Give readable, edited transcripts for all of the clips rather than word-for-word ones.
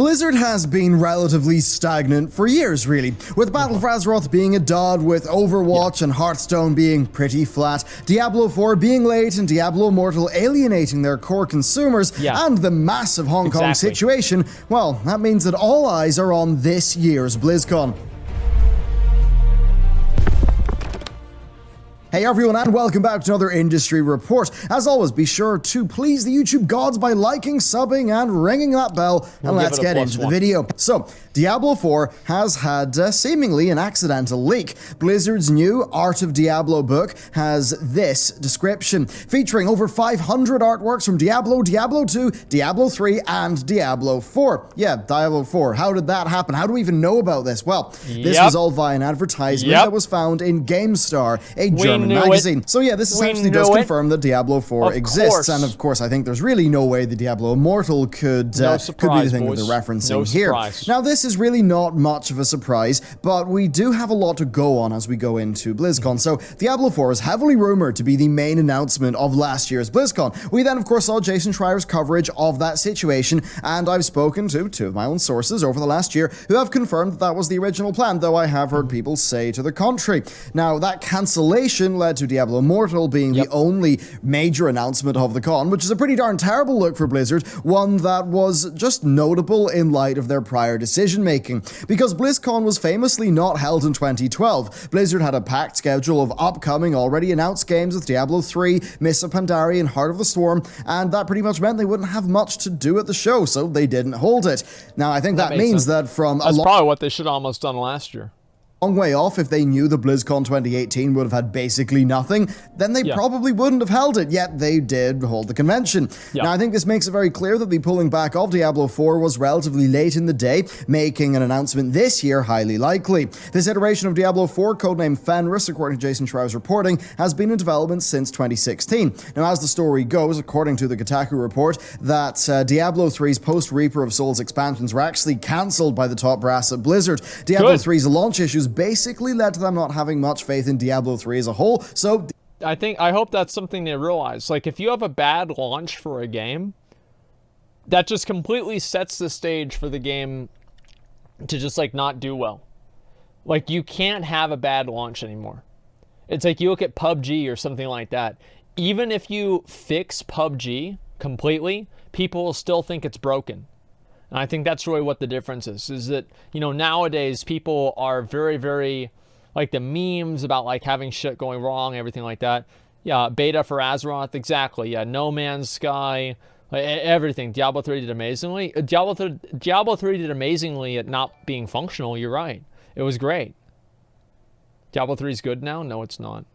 Blizzard has been relatively stagnant for years, really, with Battle for Azeroth being a dud, with Overwatch and Hearthstone being pretty flat, Diablo 4 being late, and Diablo Immortal alienating their core consumers, and the massive Hong Kong situation. Well, that means that all eyes are on this year's Blizzcon. Hey everyone, and welcome back to another industry report. As always, be sure to please the YouTube gods by liking, subbing, and ringing that bell, and let's get into the video. So, Diablo 4 has had seemingly an accidental leak. Blizzard's new Art of Diablo book has this description, featuring over 500 artworks from Diablo, Diablo 2, Diablo 3, and Diablo 4. Yeah, Diablo 4. How did that happen? How do we even know about this? Well, this was all via an advertisement that was found in GameStar, a German magazine. So yeah, this essentially does confirm that Diablo 4 exists, and of course I think there's really no way that Diablo Immortal could be the thing that they're referencing here. Now this is really not much of a surprise, but we do have a lot to go on as we go into BlizzCon. So Diablo 4 is heavily rumored to be the main announcement of last year's BlizzCon. We then of course saw Jason Schreier's coverage of that situation, and I've spoken to two of my own sources over the last year who have confirmed that that was the original plan, though I have heard people say to the contrary. Now that cancellation led to Diablo Immortal being the only major announcement of the con, which is a pretty darn terrible look for Blizzard, one that was just notable in light of their prior decision making. Because BlizzCon was famously not held in 2012, Blizzard had a packed schedule of upcoming, already announced games with Diablo 3, Mists of Pandaria, and Heart of the Swarm, and that pretty much meant they wouldn't have much to do at the show, so they didn't hold it. Now I think that means that from That's probably what they should have almost done last year. Long way off, if they knew the BlizzCon 2018 would have had basically nothing, then they probably wouldn't have held it, yet they did hold the convention. Now, I think this makes it very clear that the pulling back of Diablo 4 was relatively late in the day, making an announcement this year highly likely. This iteration of Diablo 4, codenamed Fenris, according to Jason Schreier's reporting, has been in development since 2016. Now, as the story goes, according to the Kotaku report, that Diablo 3's post-Reaper of Souls expansions were actually cancelled by the top brass at Blizzard. Diablo 3's launch issues basically led to them not having much faith in Diablo 3 as a whole, so I hope that's something they realize. Like, if you have a bad launch for a game, that just completely sets the stage for the game to just, like, not do well. Like, you can't have a bad launch anymore. It's like you look at PUBG or something like that. Even if you fix PUBG completely, people will still think it's broken. And I think that's really what the difference is that, you know, nowadays people are very, very, like the memes about like having shit going wrong, everything like that. Yeah, beta for Azeroth, exactly. Yeah, No Man's Sky, everything. Diablo 3 did amazingly. Diablo 3 did amazingly at not being functional, you're right. It was great. Diablo 3 is good now? No, it's not.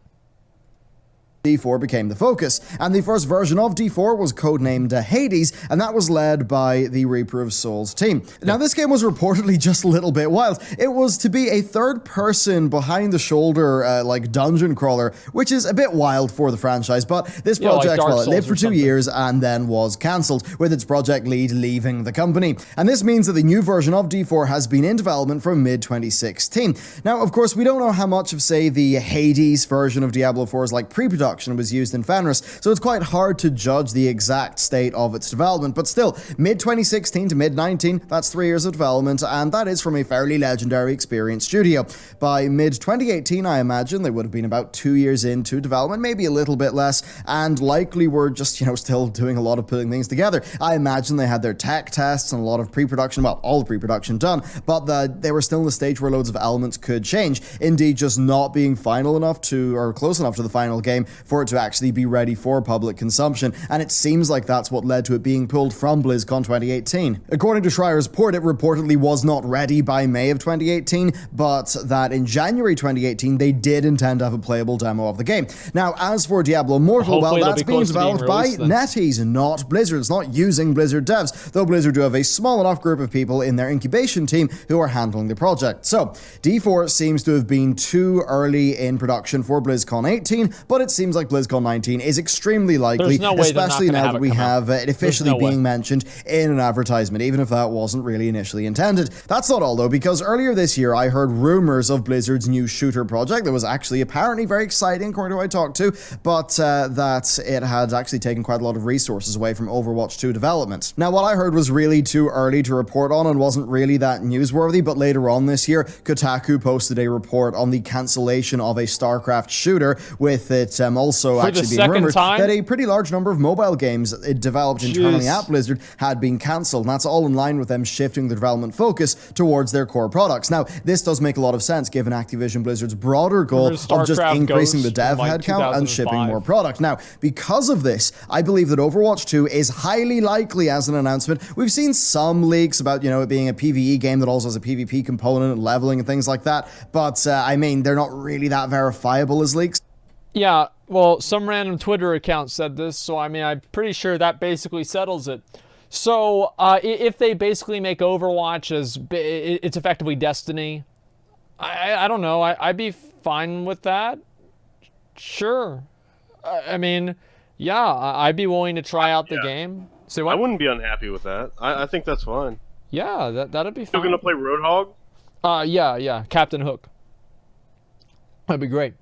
D4 became the focus, and the first version of D4 was codenamed Hades, and that was led by the Reaper of Souls team. Now, this game was reportedly just a little bit wild. It was to be a third-person, behind-the-shoulder, like, dungeon crawler, which is a bit wild for the franchise, but this project, well, it lived for 2 years and then was cancelled, with its project lead leaving the company. And this means that the new version of D4 has been in development from mid-2016. Now, of course, we don't know how much of, say, the Hades version of Diablo 4's, like, pre-production was used in Fenris, so it's quite hard to judge the exact state of its development, but still, mid-2016 to mid-19, that's 3 years of development, and that is from a fairly legendary, experienced studio. By mid-2018, I imagine they would have been about 2 years into development, maybe a little bit less, and likely were just, you know, still doing a lot of putting things together. I imagine they had their tech tests and a lot of pre-production, well, all the pre-production done, but they were still in the stage where loads of elements could change, indeed just not being final enough to, or close enough to the final game for it to actually be ready for public consumption, and it seems like that's what led to it being pulled from BlizzCon 2018. According to Schreier's report, it reportedly was not ready by May of 2018, but that in January 2018 they did intend to have a playable demo of the game. Now, as for Diablo Immortal, well, that's being developed by NetEase, not Blizzard. It's not using Blizzard devs, though Blizzard do have a small enough group of people in their incubation team who are handling the project. So, D4 seems to have been too early in production for BlizzCon 18, but it seems seems like BlizzCon 19 is extremely likely, There's no way they're not especially gonna now have that it we come out. have it officially no way. being mentioned in an advertisement, even if that wasn't really initially intended. That's not all though, because earlier this year I heard rumors of Blizzard's new shooter project that was actually apparently very exciting, according to who I talked to, but that it had actually taken quite a lot of resources away from Overwatch 2 development. Now, what I heard was really too early to report on and wasn't really that newsworthy, but later on this year, Kotaku posted a report on the cancellation of a StarCraft shooter, with it also actually being rumored that a pretty large number of mobile games developed internally at Blizzard had been cancelled, and that's all in line with them shifting the development focus towards their core products. Now, this does make a lot of sense given Activision Blizzard's broader goal of just increasing the dev headcount and shipping more product. Now, because of this, I believe that Overwatch 2 is highly likely as an announcement. We've seen some leaks about, you know, it being a PvE game that also has a PvP component and leveling and things like that, but I mean, they're not really that verifiable as leaks. Yeah, well, some random Twitter account said this, so I mean, I'm pretty sure that basically settles it. So, if they basically make Overwatch as it's effectively Destiny, I don't know. I'd be fine with that. Sure. I mean, yeah, I'd be willing to try out the game. So I wouldn't be unhappy with that. I think that's fine. Yeah, that'd be fine. You're gonna play Roadhog? Yeah, Captain Hook. That'd be great.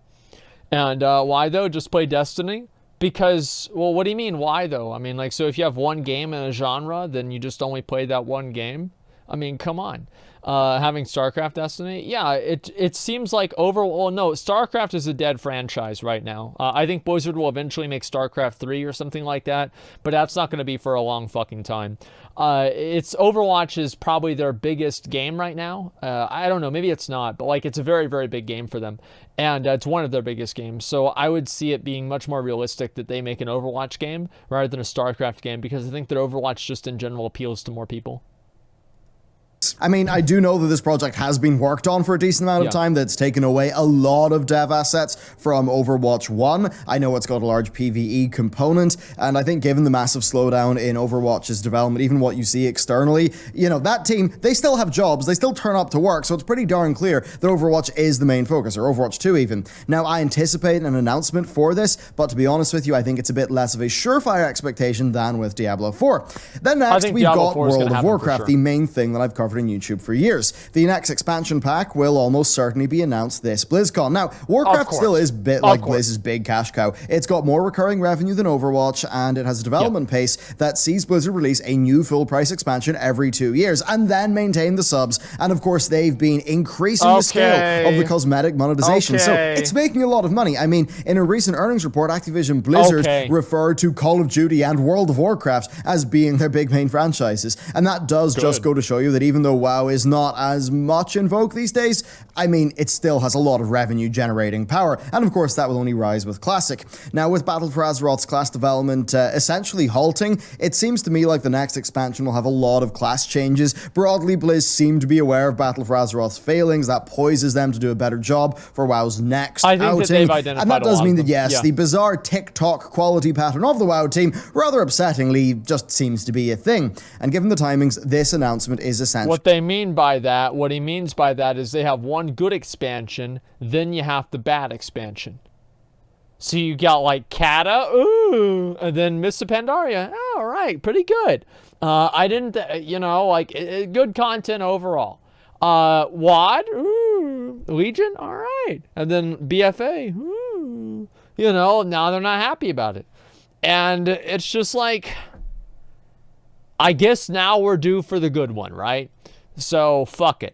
And why though? Just play Destiny? Because, well, what do you mean, why though? I mean, like, so if you have one game in a genre, then you just only play that one game? I mean, come on. Having StarCraft Destiny? Yeah, it seems like well, no, StarCraft is a dead franchise right now. I think Blizzard will eventually make StarCraft 3 or something like that, but that's not going to be for a long fucking time. Overwatch is probably their biggest game right now. I don't know, maybe it's not, but like it's a very, very big game for them. And it's one of their biggest games. So I would see it being much more realistic that they make an Overwatch game rather than a StarCraft game, because I think that Overwatch just in general appeals to more people. I mean, I do know that this project has been worked on for a decent amount of time, that's taken away a lot of dev assets from Overwatch 1. I know it's got a large PvE component, and I think given the massive slowdown in Overwatch's development, even what you see externally, you know, that team, they still have jobs, they still turn up to work, so it's pretty darn clear that Overwatch is the main focus, or Overwatch 2 even. Now, I anticipate an announcement for this, but to be honest with you, I think it's a bit less of a surefire expectation than with Diablo 4. Then next, we've got World of Warcraft, the main thing that I've covered in YouTube for years. The next expansion pack will almost certainly be announced this BlizzCon. Now, Warcraft still is a bit like Blizz's big cash cow. It's got more recurring revenue than Overwatch, and it has a development pace that sees Blizzard release a new full-price expansion every 2 years, and then maintain the subs. And of course, they've been increasing the scale of the cosmetic monetization, so it's making a lot of money. I mean, in a recent earnings report, Activision Blizzard referred to Call of Duty and World of Warcraft as being their big main franchises, and that does just go to show you that even though WoW is not as much in vogue these days, I mean, it still has a lot of revenue generating power, and of course that will only rise with Classic. Now, with Battle for Azeroth's class development essentially halting, it seems to me like the next expansion will have a lot of class changes. Broadly, Blizz seem to be aware of Battle for Azeroth's failings. That poises them to do a better job for WoW's next outing, and that does mean that yes, the bizarre TikTok quality pattern of the WoW team rather upsettingly just seems to be a thing, and given the timings, this announcement is essential. What he means by that is they have one good expansion, then you have the bad expansion. So you got like Kata, ooh, and then Mists of Pandaria, all right, pretty good. I didn't, you know, like good content overall. WoD, ooh, Legion, all right, and then BFA, ooh, you know, now they're not happy about it, and it's just like, I guess now we're due for the good one, right? So fuck it.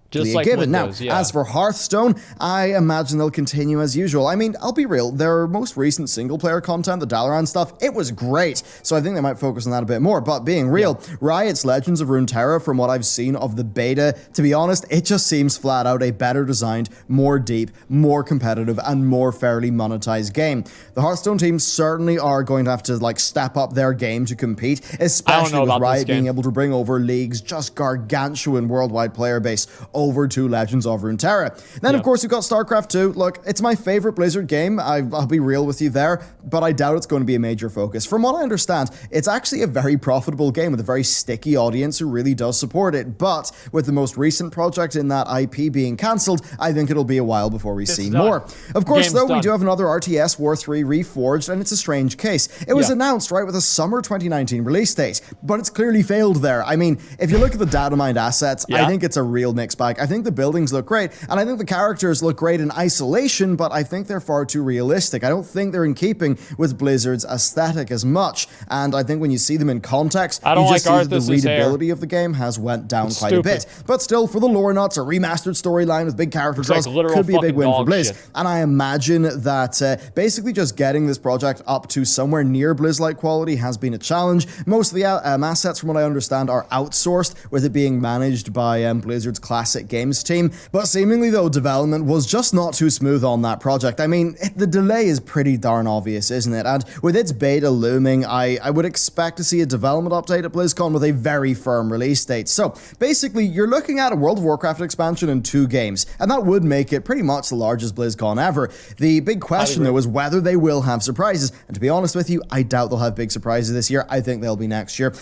Just like Windows, now, as for Hearthstone, I imagine they'll continue as usual. I mean, I'll be real, their most recent single-player content, the Dalaran stuff, it was great, so I think they might focus on that a bit more, but being real, Riot's Legends of Runeterra, from what I've seen of the beta, to be honest, it just seems flat out a better designed, more deep, more competitive, and more fairly monetized game. The Hearthstone team certainly are going to have to, like, step up their game to compete, especially with Riot being able to bring over League's just gargantuan worldwide player base over to Legends of Runeterra. Then, of course, we've got StarCraft 2. Look, it's my favorite Blizzard game. I'll be real with you there, but I doubt it's going to be a major focus. From what I understand, it's actually a very profitable game with a very sticky audience who really does support it. But with the most recent project in that IP being cancelled, I think it'll be a while before we see more. Of course, though, we do have another RTS, War 3 Reforged, and it's a strange case. It was announced, right, with a summer 2019 release date, but it's clearly failed there. I mean, if you look at the data mined assets, I think it's a real mixed bag. I think the buildings look great, and I think the characters look great in isolation, but I think they're far too realistic. I don't think they're in keeping with Blizzard's aesthetic as much, and I think when you see them in context, you just see that the readability of the game has went down quite a bit. But still, for the lore nuts, a remastered storyline with big character draws could be a big win for Blizz. And I imagine that basically just getting this project up to somewhere near Blizz-like quality has been a challenge. Most of the assets, from what I understand, are outsourced, with it being managed by Blizzard's classic games team. But seemingly, though, development was just not too smooth on that project. I mean, the delay is pretty darn obvious, isn't it? And with its beta looming, I would expect to see a development update at BlizzCon with a very firm release date. So basically, you're looking at a World of Warcraft expansion in 2 games, and that would make it pretty much the largest BlizzCon ever. The big question, though, is whether they will have surprises. And to be honest with you, I doubt they'll have big surprises this year. I think they'll be next year.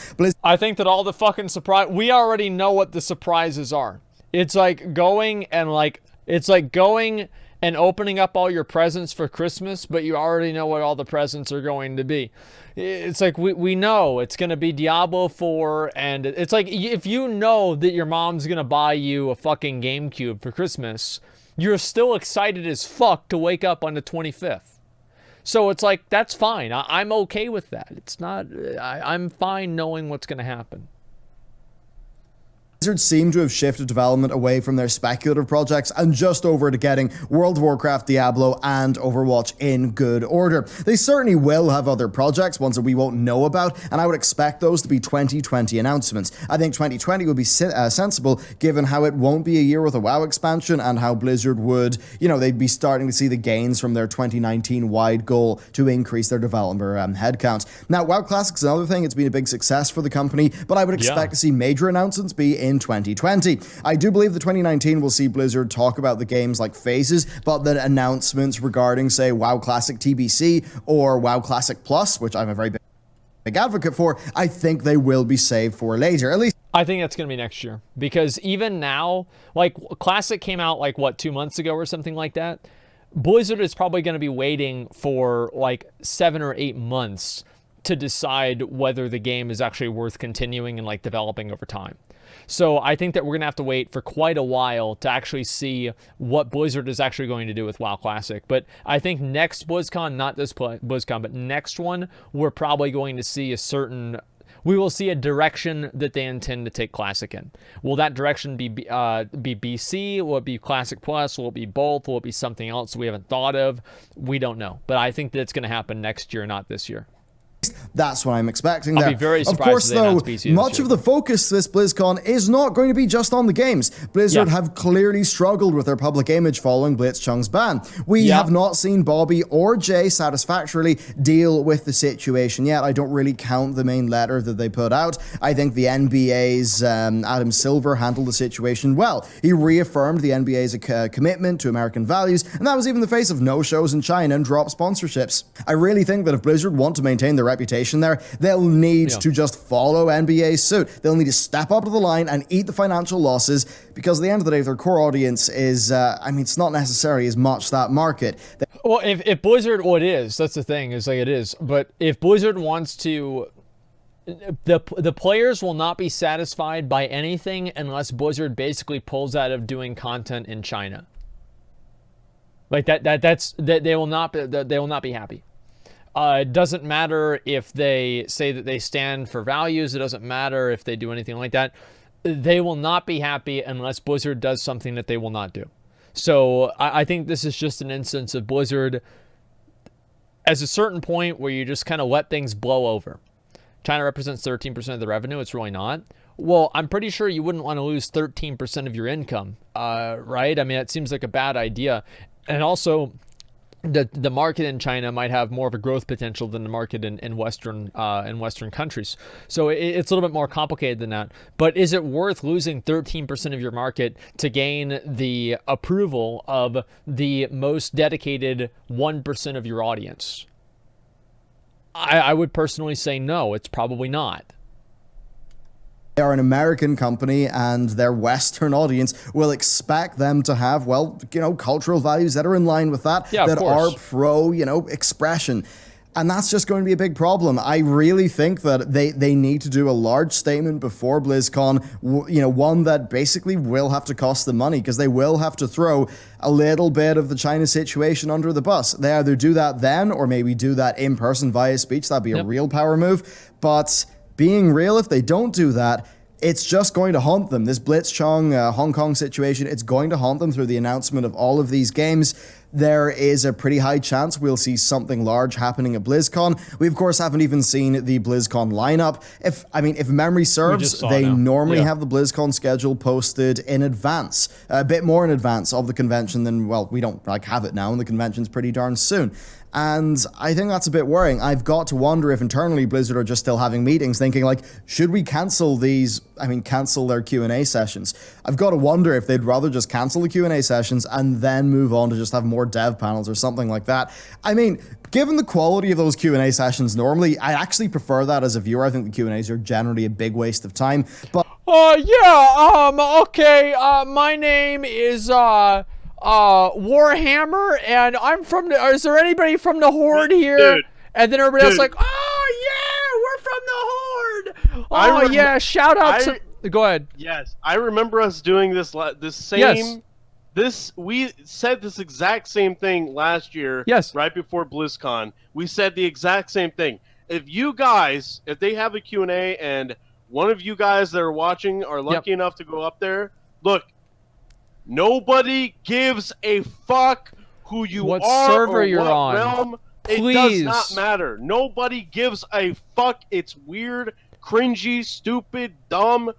I think that all the fucking surprise, we already know what the surprises are. It's like going and opening up all your presents for Christmas, but you already know what all the presents are going to be. It's like we know it's going to be Diablo 4, and it's like if you know that your mom's going to buy you a fucking GameCube for Christmas, you're still excited as fuck to wake up on the 25th. So it's like, that's fine. I'm okay with that. It's not, I'm fine knowing what's going to happen. Blizzard seem to have shifted development away from their speculative projects and just over to getting World of Warcraft, Diablo, and Overwatch in good order. They certainly will have other projects, ones that we won't know about, and I would expect those to be 2020 announcements. I think 2020 would be sensible, given how it won't be a year with a WoW expansion and how Blizzard would, they'd be starting to see the gains from their 2019 wide goal to increase their developer headcount. Now, WoW Classic's another thing. It's been a big success for the company, but I would expect to see major announcements be in 2020. I do believe the 2019 will see Blizzard talk about the games like phases, but the announcements regarding, say, WoW Classic TBC or WoW Classic Plus, which I'm a very big advocate for, I think they will be saved for later. At least I think that's going to be next year, because even now, like, Classic came out like, what, 2 months ago or something like that? Blizzard is probably going to be waiting for like 7 or 8 months to decide whether the game is actually worth continuing and like developing over time. So I think that we're going to have to wait for quite a while to actually see what Blizzard is actually going to do with WoW Classic. But I think next BlizzCon, not this BlizzCon, but next one, we're probably going to see we will see a direction that they intend to take Classic in. Will that direction be BC? Will it be Classic Plus? Will it be both? Will it be something else we haven't thought of? We don't know. But I think that it's going to happen next year, not this year. That's what I'm expecting. I'll be very surprised. Of course, though, much of the focus this BlizzCon is not going to be just on the games. Blizzard have clearly struggled with their public image following Blitzchung's ban. We have not seen Bobby or Jay satisfactorily deal with the situation yet. I don't really count the main letter that they put out. I think the NBA's Adam Silver handled the situation well. He reaffirmed the NBA's commitment to American values, and that was even the face of no shows in China and dropped sponsorships. I really think that if Blizzard want to maintain their reputation there, they'll need to just follow NBA's suit. They'll need to step up to the line and eat the financial losses, because at the end of the day, their core audience is, it's not necessarily as much that market. Well, if Blizzard, it is, that's the thing, is like it is, but if Blizzard wants to, the players will not be satisfied by anything unless Blizzard basically pulls out of doing content in China. Like they will not be happy. It doesn't matter if they say that they stand for values. It doesn't matter if they do anything like that. They will not be happy unless Blizzard does something that they will not do. So I think this is just an instance of Blizzard as a certain point where you just kind of let things blow over. China represents 13% of the revenue. It's really not. Well, I'm pretty sure you wouldn't want to lose 13% of your income, right? I mean, it seems like a bad idea. And also, the market in China might have more of a growth potential than the market in Western countries. So it's a little bit more complicated than that. But is it worth losing 13% of your market to gain the approval of the most dedicated 1% of your audience? I would personally say no, it's probably not. They are an American company, and their Western audience will expect them to have, well, cultural values that are in line with that, that are pro, expression. And that's just going to be a big problem. I really think that they need to do a large statement before BlizzCon, one that basically will have to cost them money, because they will have to throw a little bit of the China situation under the bus. They either do that then, or maybe do that in person via speech. That'd be a real power move. But being real, if they don't do that, it's just going to haunt them. This Blitzchung Hong Kong situation, it's going to haunt them through the announcement of all of these games. There is a pretty high chance we'll see something large happening at BlizzCon. We, of course, haven't even seen the BlizzCon lineup. If memory serves, they normally have the BlizzCon schedule posted in advance, a bit more in advance of the convention than, well, we don't have it now, and the convention's pretty darn soon. And I think that's a bit worrying. I've got to wonder if internally Blizzard are just still having meetings thinking should we cancel cancel their Q&A sessions? I've got to wonder if they'd rather just cancel the Q&A sessions and then move on to just have more dev panels or something like that. Given the quality of those Q&A sessions normally, I actually prefer that as a viewer. I think the Q&As are generally a big waste of time. But okay, my name is Warhammer, and I'm from the, is there anybody from the Horde here? Dude, and then everybody else oh yeah, we're from the Horde. Yeah, shout out to, go ahead. Yes, I remember us doing this we said this exact same thing last year. Yes. Right before BlizzCon. We said the exact same thing. If they have a Q&A and one of you guys that are watching are lucky enough to go up there, look, nobody gives a fuck who you what are server or you're what on. realm. Please. It does not matter. Nobody gives a fuck. It's weird, cringy, stupid, dumb.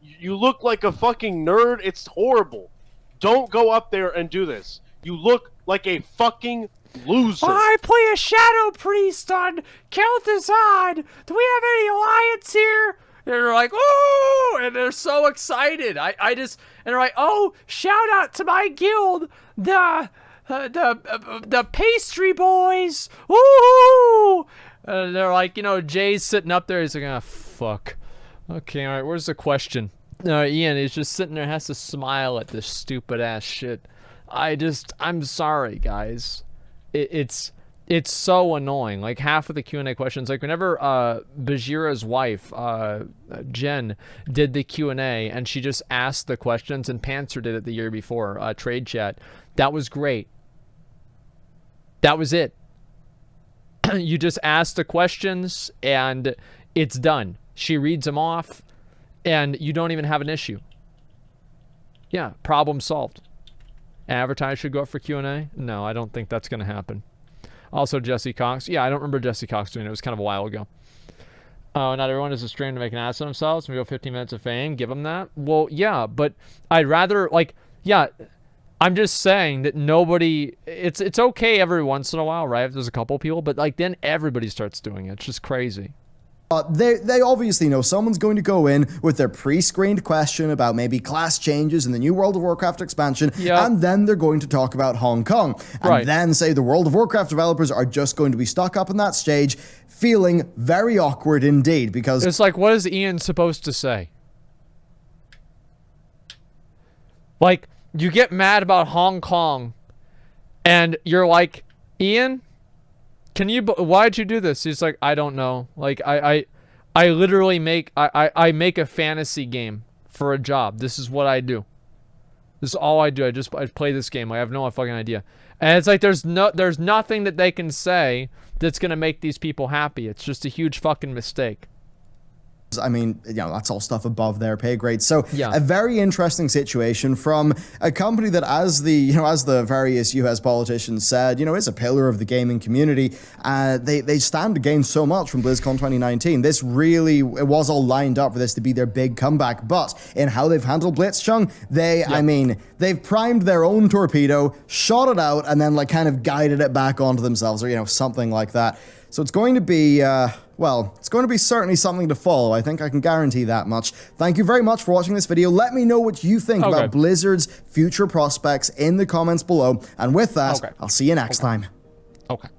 You look like a fucking nerd. It's horrible. Don't go up there and do this. You look like a fucking loser. I play a Shadow Priest on Kel'Thuzad. Do we have any alliance here? They're like, oh, and they're so excited. And they're like, oh, shout out to my guild, the Pastry Boys. Ooh. And they're like, Jay's sitting up there. He's like, ah, fuck. Okay, all right, where's the question? Ian is just sitting there, has to smile at this stupid ass shit. I'm sorry, guys. It's so annoying. Like, half of the Q&A questions, like whenever Bajira's wife, Jen, did the Q&A and she just asked the questions, and Panzer did it the year before, Trade Chat, that was great. That was it. You just ask the questions and it's done. She reads them off and you don't even have an issue. Yeah, problem solved. Advertise should go up for Q&A? No, I don't think that's going to happen. Also, Jesse Cox. Yeah, I don't remember Jesse Cox doing it. It was kind of a while ago. Not everyone is a stream to make an ass of themselves. We go 15 minutes of fame. Give them that. Well, yeah, but I'd rather, I'm just saying that nobody, it's okay every once in a while, right? If there's a couple people, but then everybody starts doing it. It's just crazy. They obviously know someone's going to go in with their pre-screened question about maybe class changes in the new World of Warcraft expansion, and then they're going to talk about Hong Kong, and then say the World of Warcraft developers are just going to be stuck up on that stage, feeling very awkward indeed, because it's like, what is Ian supposed to say? Like, you get mad about Hong Kong, and you're like, Ian, why'd you do this? He's like, I don't know. Like, I literally make a fantasy game for a job. This is what I do. This is all I do. I play this game. I have no fucking idea. And it's like, there's nothing that they can say that's gonna make these people happy. It's just a huge fucking mistake. I mean, you know, that's all stuff above their pay grade. So Yeah. a very interesting situation from a company that, as the various US politicians said, you know, is a pillar of the gaming community. They stand to gain so much from BlizzCon 2019. This really, it was all lined up for this to be their big comeback. But in how they've handled Blitzchung, I mean, they've primed their own torpedo, shot it out, and then like kind of guided it back onto themselves, or, you know, something like that. So it's going to be, well, it's going to be certainly something to follow. I think I can guarantee that much. Thank you very much for watching this video. Let me know what you think about Blizzard's future prospects in the comments below. And with that, I'll see you next time. Okay.